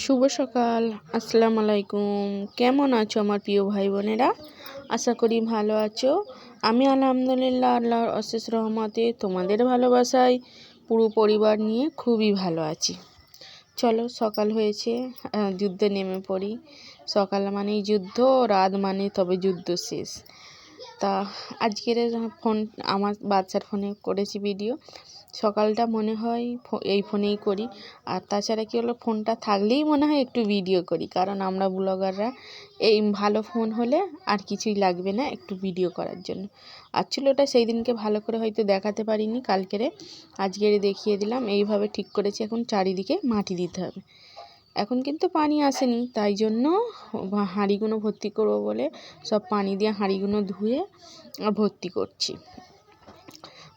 শুভ সকাল। আসসালামু আলাইকুম। কেমন আছো আমার প্রিয় ভাই বোনেরা? আশা করি ভালো আছো। আমি আলহামদুলিল্লাহ আল্লাহর অশেষ রহমতে তোমাদের ভালোবাসায় পুরো পরিবার নিয়ে খুবই ভালো আছি। চলো সকাল হয়েছে, যুদ্ধে নেমে পড়ি। সকাল মানেই যুদ্ধ, রাত মানে তবে যুদ্ধ শেষ। তা আজকের ফোন আমার বাচ্চার ফোনে করেছি ভিডিও। সকালটা মনে হয় এই ফোনেই করি, আর তাছাড়া কী হলো, ফোনটা থাকলেই মনে হয় একটু ভিডিও করি, কারণ আমরা ব্লগাররা এই ভালো ফোন হলে আর কিছুই লাগবে না একটু ভিডিও করার জন্য। আর চুলোটা সেই দিনকে ভালো করে হয়তো দেখাতে পারিনি, কালকেরে আজকেরে দেখিয়ে দিলাম। এইভাবে ঠিক করেছি, এখন চারিদিকে মাটি দিতে হবে। এখন কিন্তু পানি আসেনি, তাই জন্য হাঁড়িগুলো ভর্তি করবো বলে সব পানি দিয়ে হাঁড়িগুলো ধুয়ে ভর্তি করছি।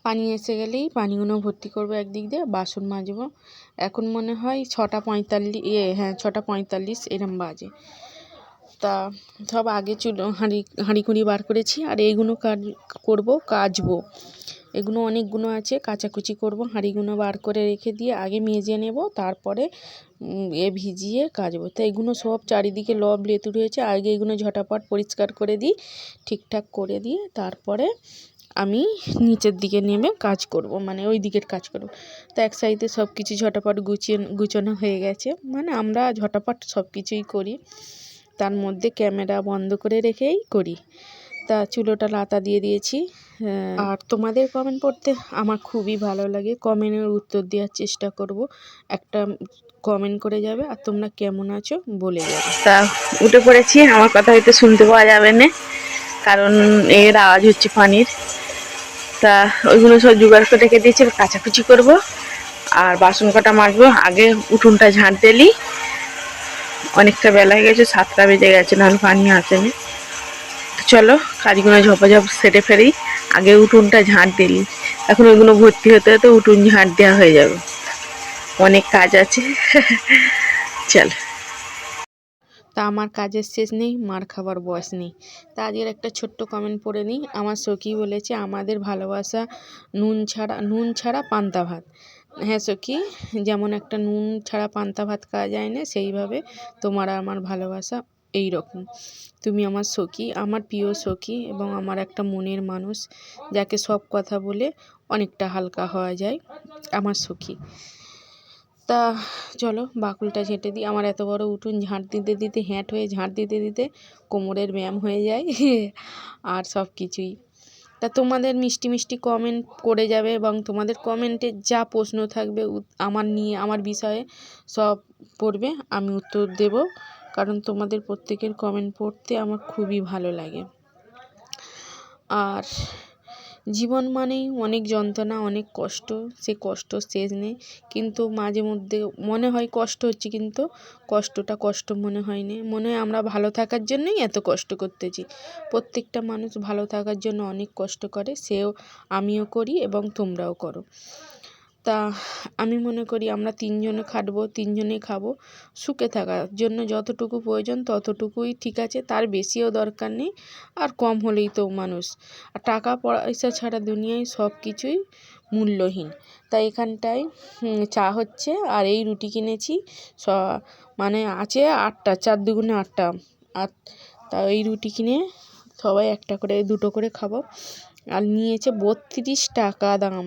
পানি এসে গেলেই পানিগুলো ভর্তি করবো, একদিক দিয়ে বাসন মাজবো। এখন মনে হয় 6:45 এরম বাজে। তা সব আগে হাঁড়ি কুড়ি বার করেছি, আর এইগুলো কাচবো। এগুলো অনেকগুলো আছে, কাচাকুচি করব। হাঁড়িগুলো বার করে রেখে দিয়ে আগে মেজে নেব, তারপরে ভিজিয়ে কাচবো। তো এগুলো সব চারিদিকে লব লেতু রয়েছে, আগে এগুলো ঝটাপট পরিষ্কার করে দিই, ঠিকঠাক করে দিয়ে তারপরে আমি নিচের দিকে নেমে কাজ করব, মানে ওই দিকের কাজ করব। তো এক সাইডে সব কিছু ঝটাপট গুছানো হয়ে গেছে, মানে আমরা ঝটাপট সব কিছুই করি, তার মধ্যে ক্যামেরা বন্ধ করে রেখেই করি। তা চুলোটা লাতা দিয়ে দিয়েছি। আর তোমাদের কমেন্ট পড়তে আমার খুবই ভালো লাগে, কমেন্টের উত্তর দেওয়ার চেষ্টা করব। একটা কমেন্ট করে যাবে আর তোমরা কেমন আছো বলে যাবে। তা উঠে পড়েছি, আমার কথা হয়তো শুনতে পাওয়া যাবে না, কারণ এর আওয়াজ হচ্ছে পানির। তা ওইগুলো সব জোগাড় করে রেখে দিয়েছি, কাচাকুচি করব আর বাসন কটা মাজবো। আগে উঠোনটা ঝাঁট দিলি, অনেকটা বেলা হয়ে গেছে, 7টা বেজে গেছে, নাহলে পানি আসেনি। চলো কাজগুলো ঝপাঝপ সেরে ফেলি, আগে উঠোনটা ঝাঁট দিলি, এখন ওইগুলো ভর্তি হতে হতে উঠোন ঝাঁট দেওয়া হয়ে যাবে, অনেক কাজ আছে। চল। তা আমার কাজের শেষ নেই, মার খাবার বয়স নেই। তা আজকের একটা ছোট্ট কমেন্ট পড়ে নিই। আমার সখী বলেছে, আমাদের ভালোবাসা নুন ছাড়া পান্তা ভাত। হ্যাঁ সখী, যেমন একটা নুন ছাড়া পান্তা ভাত খাওয়া যায় না, সেইভাবে তোমার আমার ভালোবাসা এই রকম। তুমি আমার সখী, আমার প্রিয় সখী, এবং আমার একটা মনের মানুষ, যাকে সব কথা বলে অনেকটা হালকা হওয়া যায়, আমার সখী। তা চলো বাকুলটা ঝেঁটে দিই। আমার এত বড় উঠোন ঝাঁট দিতে দিতে ঝাঁট দিতে দিতে কোমরের ব্যায়াম হয়ে যায় আর সব কিছুই। তা তোমাদের মিষ্টি মিষ্টি কমেন্ট করে যাবে, এবং তোমাদের কমেন্টে যা প্রশ্ন থাকবে আমার বিষয়ে সব পড়বে, আমি উত্তর দেব, কারণ তোমাদের প্রত্যেকের কমেন্ট পড়তে আমার খুবই ভালো লাগে। আর জীবন মানেই অনেক যন্ত্রণা, অনেক কষ্ট, সে কষ্ট শেষ নেই। কিন্তু মাঝে মধ্যে মনে হয় কষ্ট হচ্ছে, কিন্তু কষ্টটা কষ্ট মনে হয় না, মনে হয় আমরা ভালো থাকার জন্যই এত কষ্ট করতেছি। প্রত্যেকটা মানুষ ভালো থাকার জন্য অনেক কষ্ট করে, আমিও করি এবং তোমরাও করো। তা আমি মনে করি আমরা তিনজনে খাটবো, তিনজনে খাবো, সুখে থাকার জন্য যতটুকু প্রয়োজন ততটুকুই ঠিক আছে, তার বেশিও দরকার নেই, আর কম হলেই তো মানুষ। আর টাকা পয়সা ছাড়া দুনিয়ায় সব কিছুই মূল্যহীন। তাই এখানটায় চা হচ্ছে, আর এই রুটি কিনেছি, মানে আছে 8টা, 4 দুগুণে 8টা। আর তা এই রুটি কিনে সবাই একটা করে দুটো করে খাবো। আর নিয়েছে 32 টাকা দাম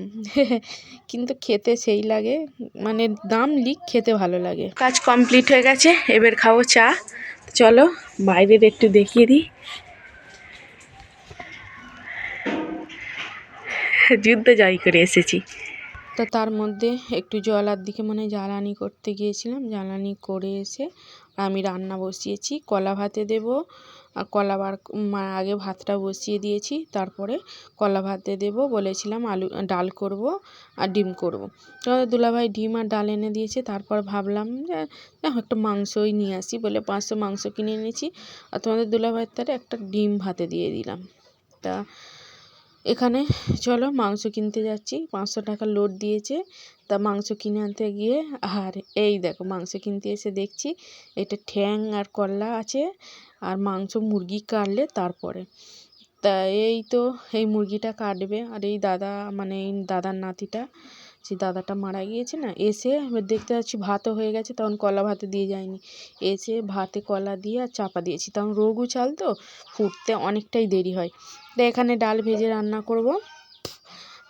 কিন্তু খেতে সেই লাগে, মানে দাম লিক, খেতে ভালো লাগে। কাজ কমপ্লিট হয়ে গেছে, এবার খাবো চা। চলো বাইরের একটু দেখিয়ে দিই, যুদ্ধে জয় করে এসেছি। তো তার মধ্যে একটু জলার দিকে মানে জ্বালানি করতে গিয়েছিলাম, জ্বালানি করে এসে আমি রান্না বসিয়েছি, কলা ভাতে দেবো। আর আগে ভাতটা বসিয়ে দিয়েছি, তারপরে কলা ভাতে দেবো বলেছিলাম, ডাল করব আর ডিম করব। তোমাদের দুলাভাই ডিম আর ডাল এনে দিয়েছে, তারপর ভাবলাম যে একটা মাংসই নিয়ে আসি বলে 500 মাংস কিনে এনেছি, আর তোমাদের দুলাভাইয়ের তারে একটা ডিম ভাতে দিয়ে দিলাম। তা এখানে চলো মাংস কিনতে যাচ্ছি, 500 টাকা লোড দিয়েছে। তা মাংস কিনে আনতে গিয়ে, আর এই দেখো মাংস কিনতে এসে দেখছি এটা ঠ্যাং আর কল্লা আছে, আর মাংস মুরগি কাটলে তারপরে। তা এই তো এই মুরগিটা কাটবে, আর এই দাদা মানে এই দাদার নাতিটা সেই দাদাটা মারা গিয়েছে না, এসে এবার দেখতে পাচ্ছি ভাতও হয়ে গেছে, তখন কলা ভাতে দিয়ে যায়নি, এসে ভাতে কলা দিয়ে আর চাপা দিয়েছি, তখন রঘু চাল তো ফুটতে অনেকটাই দেরি হয়। তো এখানে ডাল ভেজে রান্না করব।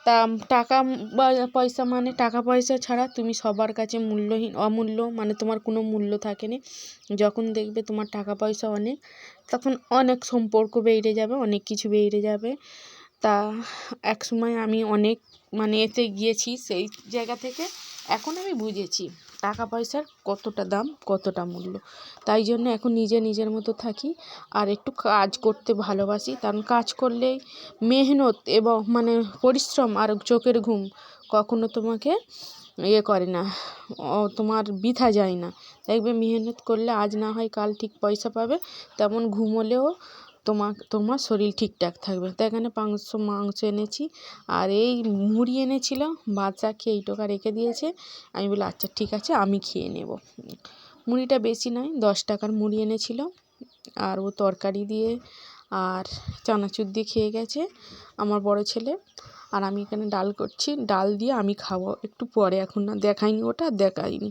তা টাকা পয়সা মানে টাকা পয়সা ছাড়া তুমি সবার কাছে মূল্যহীন, অমূল্য, মানে তোমার কোনো মূল্য থাকে না। যখন দেখবে তোমার টাকা পয়সা অনেক, তখন অনেক সম্পর্ক বেড়ে যাবে, অনেক কিছু বেড়ে যাবে। তা এক সময় আমি অনেক মানে এতে গিয়েছি, সেই জায়গা থেকে এখন আমি বুঝেছি টাকা পয়সার কতটা দাম, কতটা মূল্য। তাই জন্য এখন নিজের মতো থাকি আর একটু কাজ করতে ভালোবাসি, কারণ কাজ করলেই মেহনত এবং মানে পরিশ্রম আর চোখের ঘুম কখনো তোমাকে করে না, তোমার বৃথা যায় না। দেখবে মেহনত করলে আজ না হয় কাল ঠিক পয়সা পাবে, তেমন ঘুমোলেও তোমার শরীর ঠিকঠাক থাকবে। তো এখানে মাংস এনেছি আর এই মুড়ি এনেছিল, বাচ্চা খেয়ে এই টোকা রেখে দিয়েছে। আমি বলি আচ্ছা ঠিক আছে আমি খেয়ে নেব। মুড়িটা বেশি নয়, 10 টাকার মুড়ি এনেছিল, আর ও তরকারি দিয়ে আর চানাচুর দিয়ে খেয়ে গেছে আমার বড় ছেলে। আর আমি এখানে ডাল করছি, ডাল দিয়ে আমি খাবো একটু পরে, এখন না দেখাইনি, ওটা দেখাইনি।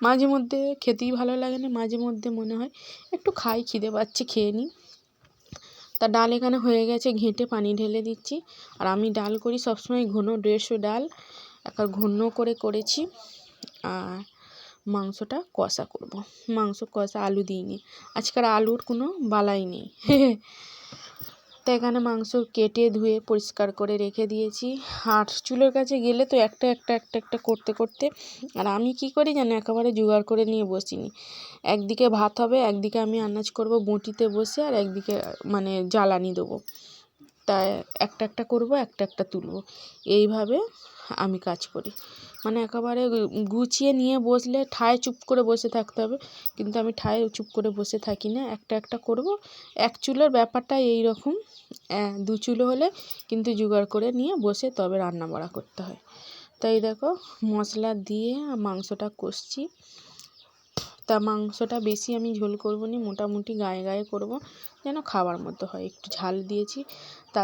মাঝে মধ্যে খেতেই ভালো লাগে না, মাঝে মধ্যে মনে হয় একটু খাই, খিদে পাচ্ছে খেয়ে নিই। তা ডাল এখানে হয়ে গেছে, ঘেঁটে পানি ঢেলে দিচ্ছি। আর আমি ডাল করি সবসময় ঘন, 150 ডাল একটা ঘন করে করেছি। আর মাংসটা কষা করব, মাংস কষা, আলু দিইনি আজকাল, আলুর কোনো বালাই নেই। তো এখানে মাংস কেটে ধুয়ে পরিষ্কার করে রেখে দিয়েছি। আর চুলোর কাছে গেলে তো একটা করতে করতে, আর আমি কি করি জানো, একেবারে জোগাড় করে নিয়ে বসিনি। একদিকে ভাত হবে, একদিকে আমি আনাজ করব বঁটিতে বসে, আর একদিকে মানে জ্বালানি দেবো। তাই একটা করব, একটা তুলব, এইভাবে আমি কাজ করি। মানে একেবারে গুছিয়ে নিয়ে বসলে ঠায় চুপ করে বসে থাকতে হবে, কিন্তু আমি ঠায় চুপ করে বসে থাকি না, একটা করব। এক চুলোর ব্যাপারটা এই রকম, 2 চুলো হলে কিন্তু জোগাড় করে নিয়ে বসে তবে রান্না বাড়া করতে হয়। তাই দেখো মশলা দিয়ে মাংসটা কষছি। তা মাংসটা বেশি আমি ঝোল করবো না, মোটামুটি গায়ে করব, যেন খাবার মতো হয়। একটু ঝাল দিয়েছি।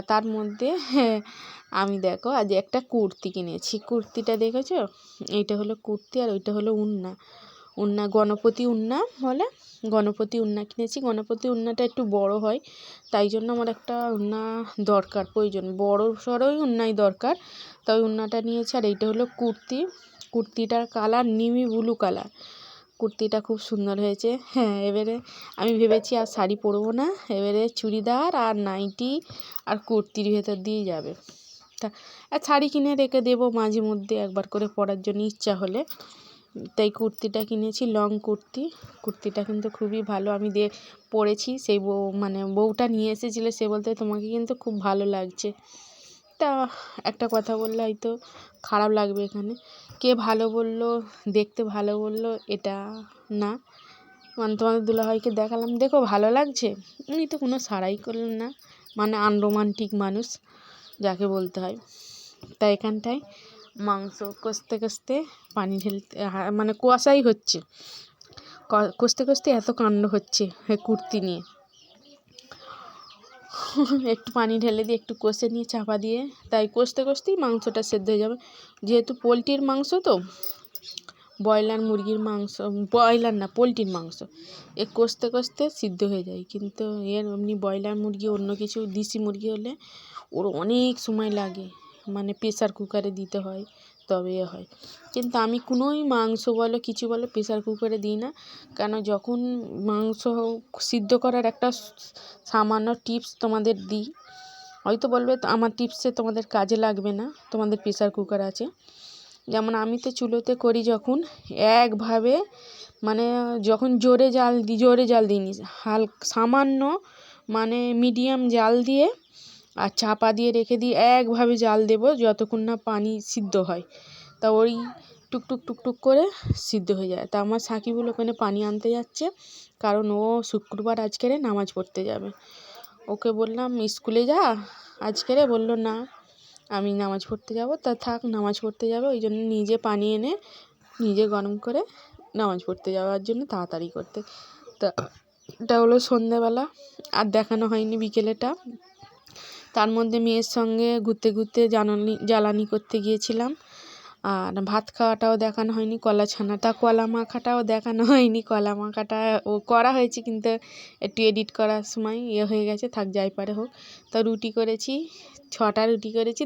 তার মধ্যে আমি দেখো আজ একটা কুর্তি কিনেছি, কুর্তিটা দেখেছো, এইটা হলো কুর্তি আর ওইটা হলো উন্না গণপতি উন্না বলে, গণপতি উন্না কিনেছি। গণপতি উন্নাটা একটু বড় হয়, তাই জন্য আমার একটা উন্না দরকার, প্রয়োজন, বড় সড়োই উন্নাই দরকার, তাই উন্নাটা নিয়েছি। আর এইটা হলো কুর্তিটার কালার নেভি ব্লু কালার, কুর্তিটা খুব সুন্দর হয়েছে। এবারে আমি ভেবেছি আর শাড়ি পরবো না, এবারে চুড়িদার আর নাইটি আর কুর্তির ভেতর দিয়ে যাবে। তা আর শাড়ি কিনে রেখে দেবো মাঝে মধ্যে একবার করে পরার জন্য ইচ্ছা হলে। তাই কুর্তিটা কিনেছি, লং কুর্তিটা কিন্তু খুবই ভালো, আমি পরেছি। সেই মানে বউটা নিয়ে এসেছিলো, সে বলতে তোমাকে কিন্তু খুব ভালো লাগছে। তা একটা কথা বললে হয়তো খারাপ লাগবে, এখানে কে ভালো বললো, দেখতে ভালো বললো এটা না, মানে তোমাদের দুলাভাইকে দেখালাম, দেখো ভালো লাগছে, উনি তো কোনো সাড়াই করলেন না, মানে আনরোমান্টিক মানুষ যাকে বলতে হয়। তাই এখানটায় মাংস কষতে পানি ঢেলতে, মানে কষাই হচ্ছে, কষতে এত কাণ্ড হচ্ছে কুর্তি নিয়ে। একটু পানি ঢেলে দিয়ে একটু কষে নিয়ে চাপা দিয়ে, তাই কষতেই মাংসটা সেদ্ধ হয়ে যাবে। যেহেতু পোলট্রির মাংস তো, ব্রয়লার মুরগির মাংস, ব্রয়লার না পোলট্রির মাংস, কষতে সিদ্ধ হয়ে যায়। কিন্তু এর এমনি ব্রয়লার মুরগি, অন্য কিছু দেশি মুরগি হলে ওর অনেক সময় লাগে, মানে প্রেসার কুকারে দিতে হয় তবে হয়। কিন্তু আমি কোনোই মাংস বলো কিছু বলো প্রেসার কুকারে দিই না, কেন যখন মাংস সিদ্ধ করার একটা সামান্য টিপস তোমাদের দিই, হয়তো বলবে আমার টিপসে তোমাদের কাজে লাগবে না, তোমাদের প্রেসার কুকার আছে। যেমন আমি তো চুলোতে করি যখন, একভাবে মানে যখন জোরে জাল দিইনি, সামান্য মানে মিডিয়াম জাল দিয়ে আর চাপা দিয়ে রেখে দিই, একভাবে জাল দেবো যতক্ষণ না পানি সিদ্ধ হয়। তা ওই টুকটুক করে সিদ্ধ হয়ে যায়। তা আমার সাকিবুল ওখানে পানি আনতে যাচ্ছে, কারণ ও শুক্রবার আজকেরে নামাজ পড়তে যাবে। ওকে বললাম স্কুলে যা আজকেরে, বললো না আমি নামাজ পড়তে যাব। তা থাক, নামাজ পড়তে যাবে ওই জন্য নিজে পানি এনে নিজে গরম করে নামাজ পড়তে যাওয়ার জন্য তাড়াতাড়ি করতে। তা এটা হলো সন্ধ্যেবেলা, আর দেখানো হয়নি বিকেলেটা। তার মধ্যে মেয়ের সঙ্গে ঘুরতে জ্বালানি করতে গিয়েছিলাম। আর ভাত খাওয়াটাও দেখানো হয়নি, কলা ছানাটা, কলা মাখাটাও দেখানো হয়নি। কলা মাখাটা ও করা হয়েছে কিন্তু একটু এডিট করার সময় হয়ে গেছে, থাক যাই পারে হোক। তো রুটি করেছি, 6টা রুটি করেছি।